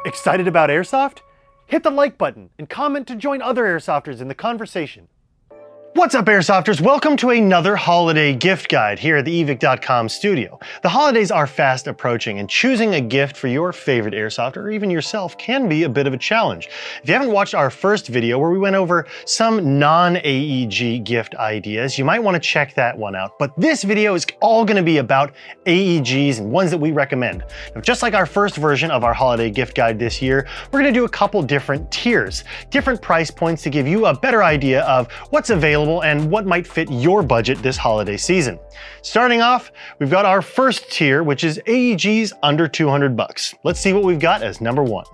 Excited about Airsoft? Hit the like button and comment to join other Airsofters in the conversation. What's up, Airsofters? Welcome to another holiday gift guide here at the Evike.com studio. The holidays are fast approaching, and choosing a gift for your favorite Airsoft or even yourself can be a bit of a challenge. If you haven't watched our first video where we went over some non-AEG gift ideas, you might want to check that one out. But this video is all going to be about AEGs and ones that we recommend. Now, just like our first version of our holiday gift guide this year, we're going to do a couple different tiers, different price points to give you a better idea of what's available and what might fit your budget this holiday season. Starting off, we've got our first tier, which is AEGs under 200 bucks. Let's see what we've got as number one.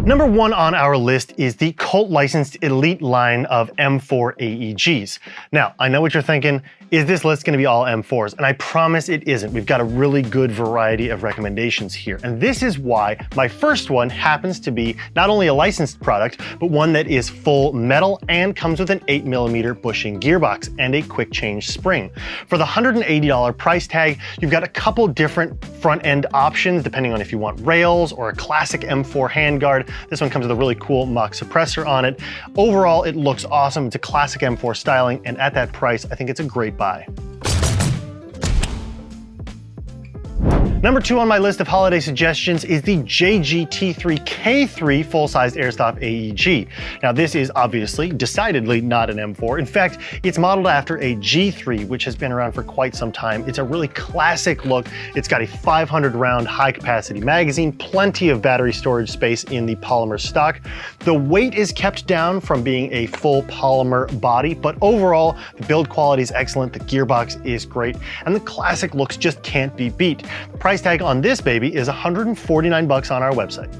Number one on our list is the Colt licensed elite line of M4 AEGs. Now, I know what you're thinking, is this list going to be all M4s? And I promise it isn't. We've got a really good variety of recommendations here. And this is why my first one happens to be not only a licensed product, but one that is full metal and comes with an 8mm bushing gearbox and a quick change spring. For the $180 price tag, you've got a couple different front end options depending on if you want rails or a classic M4 handguard. This one comes with a really cool mock suppressor on it. Overall, it looks awesome. It's a classic M4 styling, and at that price, I think it's a great buy. Number two on my list of holiday suggestions is the JGT3K3 full-sized Airsoft AEG. Now, this is obviously decidedly not an M4. In fact, it's modeled after a G3, which has been around for quite some time. It's a really classic look. It's got a 500-round high-capacity magazine, plenty of battery storage space in the polymer stock. The weight is kept down from being a full polymer body, but overall, the build quality is excellent, the gearbox is great, and the classic looks just can't be beat. The price tag on this baby is $149 on our website.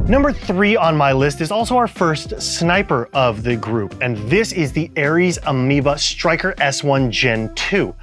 Number three on my list is also our first sniper of the group, and this is the Ares AMOEBA Striker S1 Gen 2.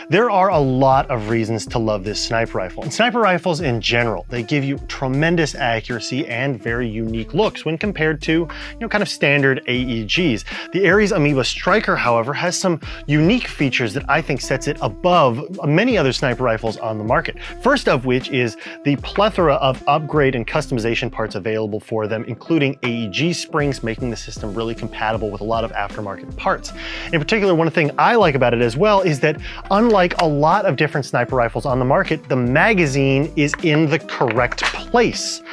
There are a lot of reasons to love this sniper rifle, and sniper rifles in general, they give you tremendous accuracy and very unique looks when compared to, kind of standard AEGs. The Ares AMOEBA Striker, however, has some unique features that I think sets it above many other sniper rifles on the market. First of which is the plethora of upgrade and customization parts available for them, including AEG springs, making the system really compatible with a lot of aftermarket parts. In particular, one thing I like about it as well is that unlike a lot of different sniper rifles on the market, the magazine is in the correct place.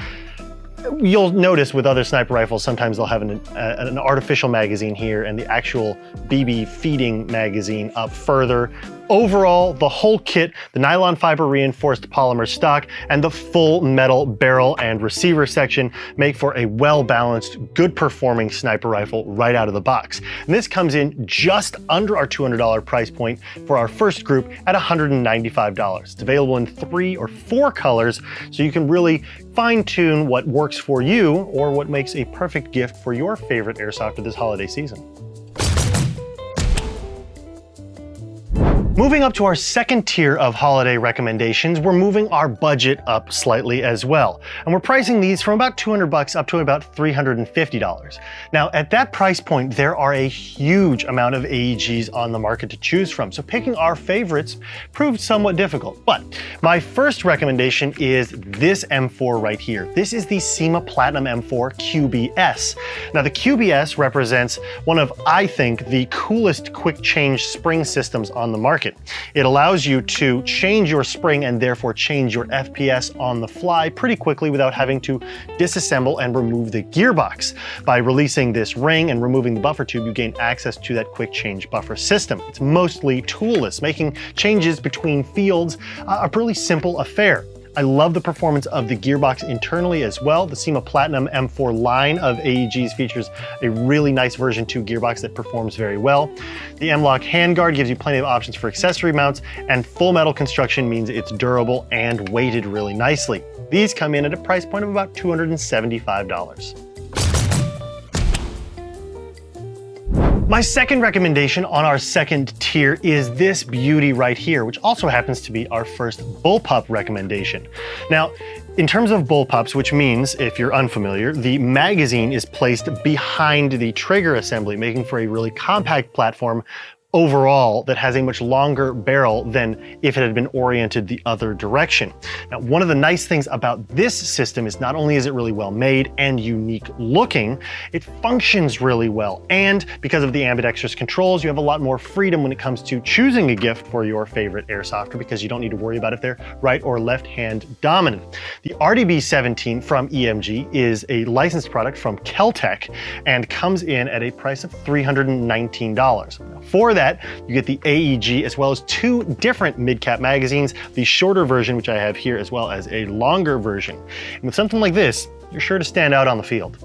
You'll notice with other sniper rifles, sometimes they'll have an artificial magazine here and the actual BB feeding magazine up further. Overall, the whole kit, the nylon fiber reinforced polymer stock, and the full metal barrel and receiver section make for a well-balanced, good-performing sniper rifle right out of the box. And this comes in just under our $200 price point for our first group at $195. It's available in 3 or 4 colors, so you can really fine-tune what works for you or what makes a perfect gift for your favorite Airsoft this holiday season. Moving up to our second tier of holiday recommendations, we're moving our budget up slightly as well. And we're pricing these from about $200 up to about $350. Now, at that price point, there are a huge amount of AEGs on the market to choose from, so picking our favorites proved somewhat difficult. But my first recommendation is this M4 right here. This is the SEMA Platinum M4 QBS. Now, the QBS represents one of, I think, the coolest quick change spring systems on the market. It allows you to change your spring and therefore change your FPS on the fly pretty quickly without having to disassemble and remove the gearbox. By releasing this ring and removing the buffer tube, you gain access to that quick change buffer system. It's mostly toolless, making changes between fields a really simple affair. I love the performance of the gearbox internally as well. The SEMA Platinum M4 line of AEGs features a really nice version 2 gearbox that performs very well. The M-LOK handguard gives you plenty of options for accessory mounts, and full metal construction means it's durable and weighted really nicely. These come in at a price point of about $275. My second recommendation on our second tier is this beauty right here, which also happens to be our first bullpup recommendation. Now, in terms of bullpups, which means, if you're unfamiliar, the magazine is placed behind the trigger assembly, making for a really compact platform overall that has a much longer barrel than if it had been oriented the other direction. Now, one of the nice things about this system is not only is it really well made and unique looking, it functions really well. And because of the ambidextrous controls, you have a lot more freedom when it comes to choosing a gift for your favorite airsofter, because you don't need to worry about if they're right or left hand dominant. The RDB-17 from EMG is a licensed product from Keltec and comes in at a price of $319. Now, for that, you get the AEG as well as two different mid-cap magazines, the shorter version, which I have here, as well as a longer version. And with something like this, you're sure to stand out on the field.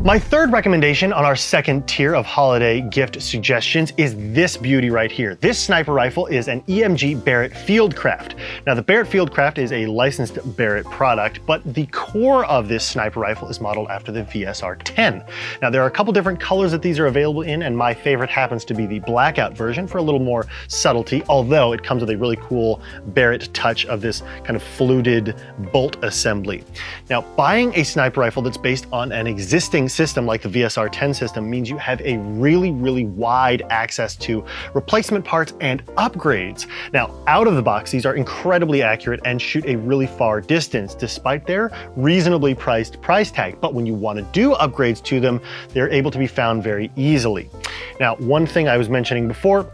My third recommendation on our second tier of holiday gift suggestions is this beauty right here. This sniper rifle is an EMG Barrett Fieldcraft. Now, the Barrett Fieldcraft is a licensed Barrett product, but the core of this sniper rifle is modeled after the VSR-10. Now, there are a couple different colors that these are available in, and my favorite happens to be the blackout version for a little more subtlety, although it comes with a really cool Barrett touch of this kind of fluted bolt assembly. Now, buying a sniper rifle that's based on an existing system like the VSR-10 system means you have a really wide access to replacement parts and upgrades. Now, out of the box, these are incredibly accurate and shoot a really far distance despite their reasonably priced price tag. But when you want to do upgrades to them, they're able to be found very easily. Now, one thing I was mentioning before,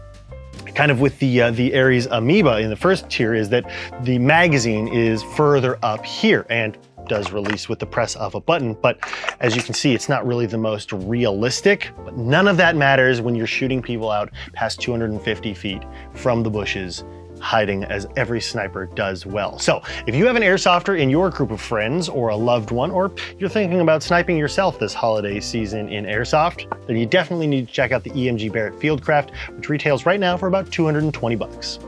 kind of with the Ares AMOEBA in the first tier, is that the magazine is further up here and does release with the press of a button, but as you can see, it's not really the most realistic, but none of that matters when you're shooting people out past 250 feet from the bushes, hiding as every sniper does well. So if you have an airsofter in your group of friends or a loved one, or you're thinking about sniping yourself this holiday season in airsoft, then you definitely need to check out the EMG Barrett Fieldcraft, which retails right now for about 220 bucks.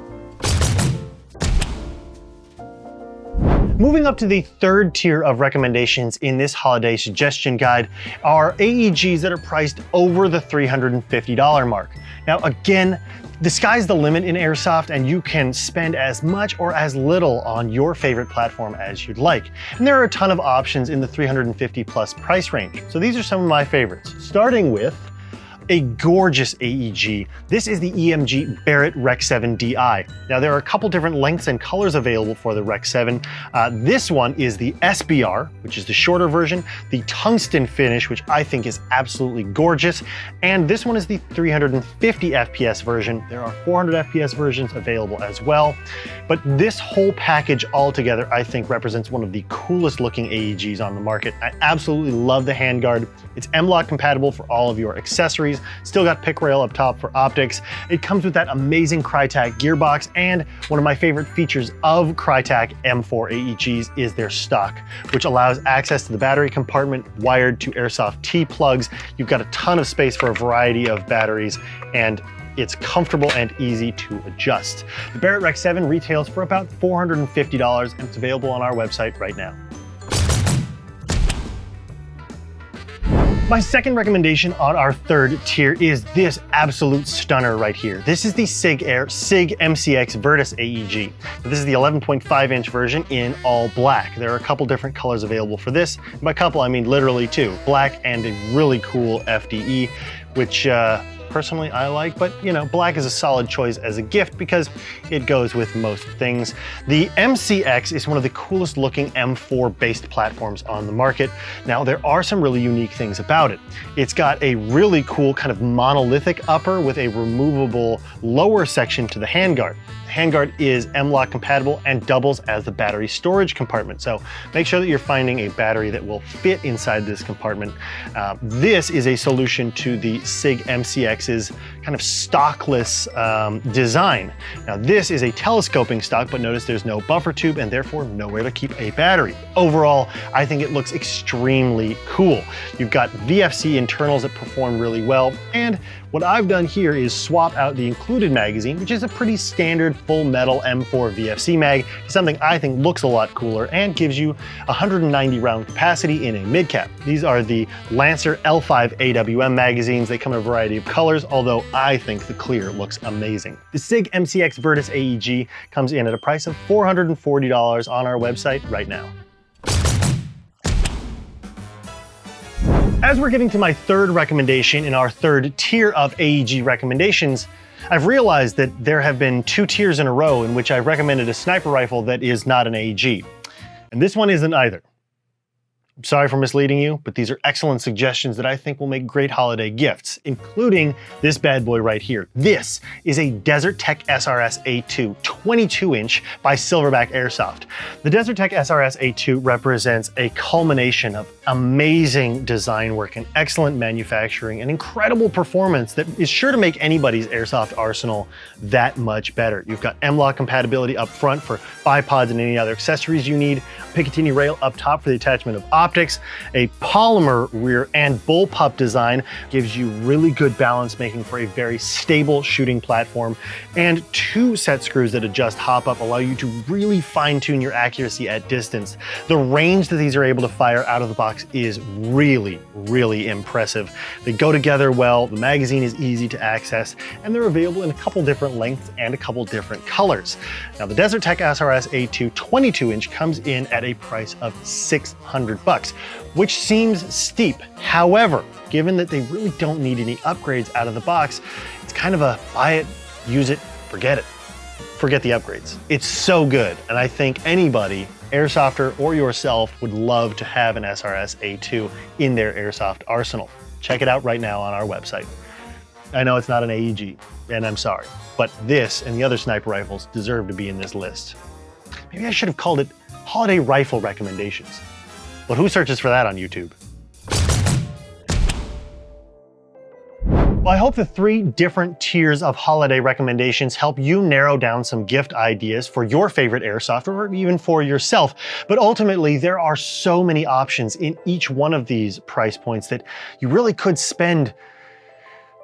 Moving up to the third tier of recommendations in this holiday suggestion guide are AEGs that are priced over the $350 mark. Now, again, the sky's the limit in airsoft, and you can spend as much or as little on your favorite platform as you'd like. And there are a ton of options in the 350 plus price range. So these are some of my favorites, starting with a gorgeous AEG. This is the EMG Barrett Rec 7 DI. Now, there are a couple different lengths and colors available for the Rec 7. This one is the SBR, which is the shorter version, the tungsten finish, which I think is absolutely gorgeous, and this one is the 350 FPS version. There are 400 FPS versions available as well, but this whole package altogether, I think, represents one of the coolest looking AEGs on the market. I absolutely love the handguard. It's M-LOK compatible for all of your accessories. Still got pick rail up top for optics. It comes with that amazing Crytac gearbox, and one of my favorite features of Crytac M4 AEGs is their stock, which allows access to the battery compartment wired to Airsoft T-plugs. You've got a ton of space for a variety of batteries, and it's comfortable and easy to adjust. The Barrett Rec 7 retails for about $450, and it's available on our website right now. My second recommendation on our third tier is this absolute stunner right here. This is the SIG MCX Virtus AEG. This is the 11.5 inch version in all black. There are a couple different colors available for this. And by couple, I mean literally two, black and a really cool FDE, which personally I like, but you know, black is a solid choice as a gift because it goes with most things. The MCX is one of the coolest looking M4 based platforms on the market. Now, there are some really unique things about it. It's got a really cool kind of monolithic upper with a removable lower section to the handguard. Handguard is M-LOK compatible and doubles as the battery storage compartment. So make sure that you're finding a battery that will fit inside this compartment. This is a solution to the SIG MCX's kind of stockless design. Now, this is a telescoping stock, but notice there's no buffer tube and therefore nowhere to keep a battery. Overall, I think it looks extremely cool. You've got VFC internals that perform really well, and what I've done here is swap out the included magazine, which is a pretty standard full metal M4 VFC mag, to something I think looks a lot cooler and gives you 190 round capacity in a mid-cap. These are the Lancer L5 AWM magazines. They come in a variety of colors, although I think the clear looks amazing. The SIG MCX Virtus AEG comes in at a price of $440 on our website right now. As we're getting to my third recommendation in our third tier of AEG recommendations, I've realized that there have been 2 tiers in a row in which I've recommended a sniper rifle that is not an AEG. And this one isn't either. I'm sorry for misleading you, but these are excellent suggestions that I think will make great holiday gifts, including this bad boy right here. This is a Desert Tech SRS A2 22-inch by Silverback Airsoft. The Desert Tech SRS A2 represents a culmination of amazing design work and excellent manufacturing and incredible performance that is sure to make anybody's airsoft arsenal that much better. You've got M-LOK compatibility up front for bipods and any other accessories you need, a Picatinny rail up top for the attachment of optics, a polymer rear and bullpup design gives you really good balance, making for a very stable shooting platform, and 2 set screws that adjust hop up allow you to really fine-tune your accuracy at distance. The range that these are able to fire out of the box is really, really impressive. They go together well, the magazine is easy to access, and they're available in a couple different lengths and a couple different colors. Now the Desert Tech SRS A2 22-inch comes in at a price of $600, which seems steep. However, given that they really don't need any upgrades out of the box, it's kind of a buy it, use it, forget it. Forget the upgrades. It's so good, and I think anybody, airsofter or yourself, would love to have an SRS A2 in their airsoft arsenal. Check it out right now on our website. I know it's not an AEG, and I'm sorry, but this and the other sniper rifles deserve to be in this list. Maybe I should have called it Holiday Rifle Recommendations. But who searches for that on YouTube? Well, I hope the 3 different tiers of holiday recommendations help you narrow down some gift ideas for your favorite airsoft or even for yourself. But ultimately, there are so many options in each one of these price points that you really could spend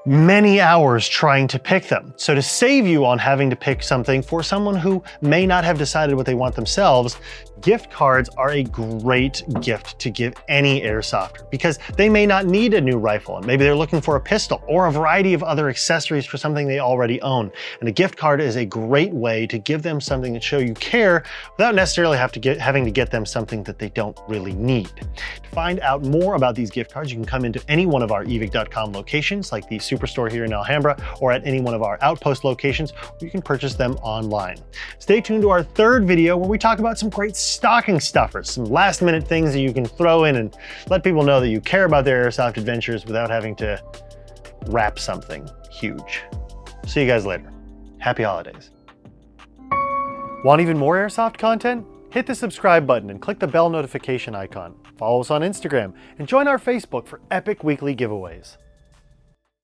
many hours trying to pick them. So to save you on having to pick something for someone who may not have decided what they want themselves, gift cards are a great gift to give any airsofter because they may not need a new rifle and maybe they're looking for a pistol or a variety of other accessories for something they already own. And a gift card is a great way to give them something that show you care without necessarily having to get them something that they don't really need. To find out more about these gift cards, you can come into any one of our Evike.com locations like the Superstore here in Alhambra or at any one of our Outpost locations where you can purchase them online. Stay tuned to our 3rd video where we talk about some great stocking stuffers, some last minute things that you can throw in and let people know that you care about their airsoft adventures without having to wrap something huge. See you guys later. Happy holidays. Want even more airsoft content? Hit the subscribe button and click the bell notification icon. Follow us on Instagram and join our Facebook for epic weekly giveaways.